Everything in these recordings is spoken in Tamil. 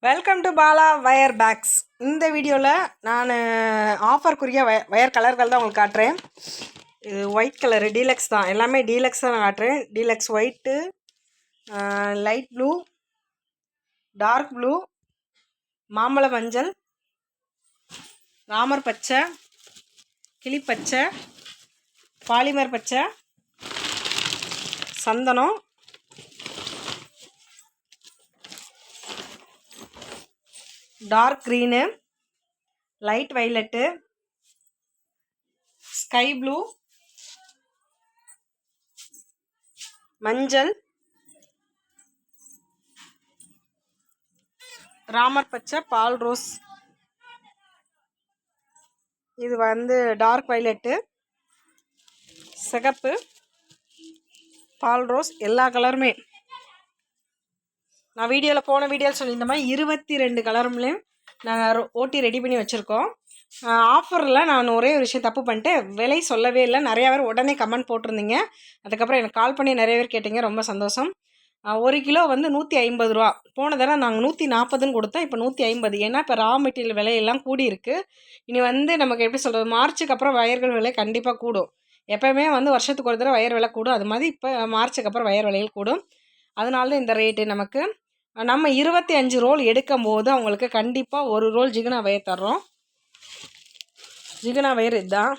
Welcome to Bala wire bags. இந்த வீடியோவில் நான் ஆஃபருக்குரிய வயர் கலர்கள் தான் உங்களுக்கு காட்டுறேன். இது ஒயிட் கலரு டீலக்ஸ் தான், எல்லாமே டீலக்ஸ் தான் நான் காட்டுறேன். Deluxe white, light blue, dark blue, மாம்பழ மஞ்சள், ராமர் பச்சை, கிளிப்பச்சை, பாலிமர் பச்சை, சந்தனம், dark green, light violet, sky blue, மஞ்சள், ராமர் பச்சை, பால் ரோஸ், இது வந்து டார்க் வைலட்டு, சிகப்பு, பால் ரோஸ், எல்லா கலருமே நான் போன வீடியோவில் சொல்லியிருந்த மாதிரி 22 கலரும்லேயும் நாங்கள் ஓட்டி ரெடி பண்ணி வச்சுருக்கோம். ஆஃபரில் நான் ஒரே ஒரு விஷயம் தப்பு பண்ணிட்டு விலை சொல்லவே இல்லை. நிறையா பேர் உடனே கமெண்ட் போட்டிருந்தீங்க. அதுக்கப்புறம் எனக்கு கால் பண்ணி நிறைய பேர் கேட்டிங்க, ரொம்ப சந்தோஷம். 1 கிலோ வந்து 150 ரூபா. போன தடவை நாங்கள் 140ன்னு கொடுத்தோம், இப்போ 150. ஏன்னா இப்போ ரா மெட்டீரியல் விலையெல்லாம் கூடி இருக்குது. இனி வந்து நமக்கு எப்படி சொல்கிறது, மார்ச்சுக்கு அப்புறம் வயர்கள் விலை கண்டிப்பாக கூடும். எப்போயுமே வந்து வருஷத்துக்கு ஒரு தடவை வயர் விலை கூடும். அது மாதிரி இப்போ மார்ச்சுக்கு அப்புறம் வயர் விலைகள் கூடும். அதனால தான் இந்த ரேட்டு. நமக்கு நம்ம 25 ரோல் எடுக்கும் போது அவங்களுக்கு கண்டிப்பாக 1 ரோல் ஜிகினா வயர் தர்றோம். ஜிகினா வயர் இதுதான்.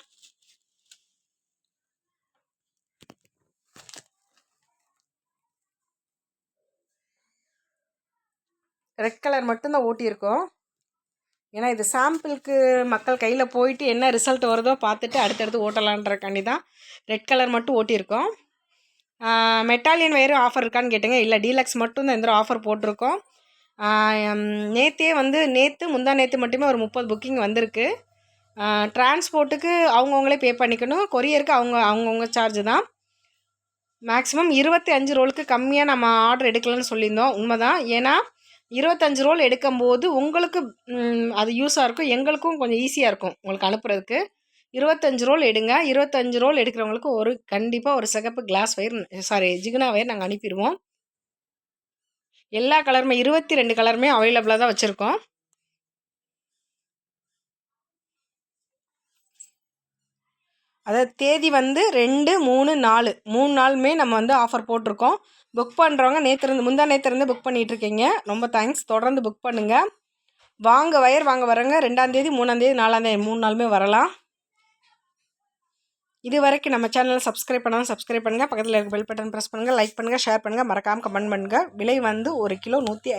ரெட் கலர் மட்டும்தான் ஓட்டியிருக்கோம். ஏன்னா இது சாம்பிளுக்கு மக்கள் கையில் போயிட்டு என்ன ரிசல்ட் வருதோ பார்த்துட்டு அடுத்தடுத்து ஓட்டலான்றக்காண்டி தான் ரெட் கலர் மட்டும் ஓட்டியிருக்கோம். மெட்டாலியன் வயரும் ஆஃபர் இருக்கான்னு கேட்டுங்க. இல்லை, டீலக்ஸ் மட்டும் தான் இந்த ஆஃபர் போட்டிருக்கோம். நேற்று முந்தா நேற்று மட்டுமே ஒரு 30 புக்கிங் வந்திருக்கு. டிரான்ஸ்போர்ட்டுக்கு அவங்கவுங்களே பே பண்ணிக்கணும். கொரியருக்கு அவங்கவுங்க சார்ஜ் தான். மேக்ஸிமம் 25 ரோலுக்கு கம்மியாக நம்ம ஆர்டர் எடுக்கலன்னு சொல்லியிருந்தோம். உண்மைதான். ஏன்னா 25 ரோல் எடுக்கும்போது உங்களுக்கு அது யூஸாக இருக்கும், எங்களுக்கும் கொஞ்சம் ஈஸியாக இருக்கும் உங்களுக்கு அனுப்புறதுக்கு. 25 ரோல் எடுங்க. 25 ரோல் எடுக்கிறவங்களுக்கு கண்டிப்பாக ஒரு சிகப்பு கிளாஸ் வயர் ஜிகினா வயர் நாங்கள் அனுப்பிடுவோம். எல்லா கலருமே 22 கலருமே அவைலபிளாக தான் வச்சுருக்கோம். அதாவது தேதி வந்து 2, 3, 4 3 நாளுமே நம்ம வந்து ஆஃபர் போட்டிருக்கோம். புக் பண்ணுறவங்க முந்தா நேற்றுலேருந்து புக் பண்ணிகிட்ருக்கீங்க. ரொம்ப தேங்க்ஸ். தொடர்ந்து புக் பண்ணுங்கள். வயர் வாங்க வரங்க 2ஆம் தேதி, 3ஆம் தேதி, 4ஆம் தேதி 3 நாளுமே வரலாம். இது வரைக்கும் நம்ம சேனலை சப்ஸ்கிரைப் பண்ணாலும் சப்ஸ்கிரைப் பண்ணுங்கள். பக்கத்தில் இருக்க பெல் பட்டன் ப்ரெஸ் பண்ணுங்கள். லைக் பண்ணுங்கள், ஷேர் பண்ணுங்கள், மறக்காமல் கமெண்ட் பண்ணுங்கள். விலை வந்து 1 கிலோ 150.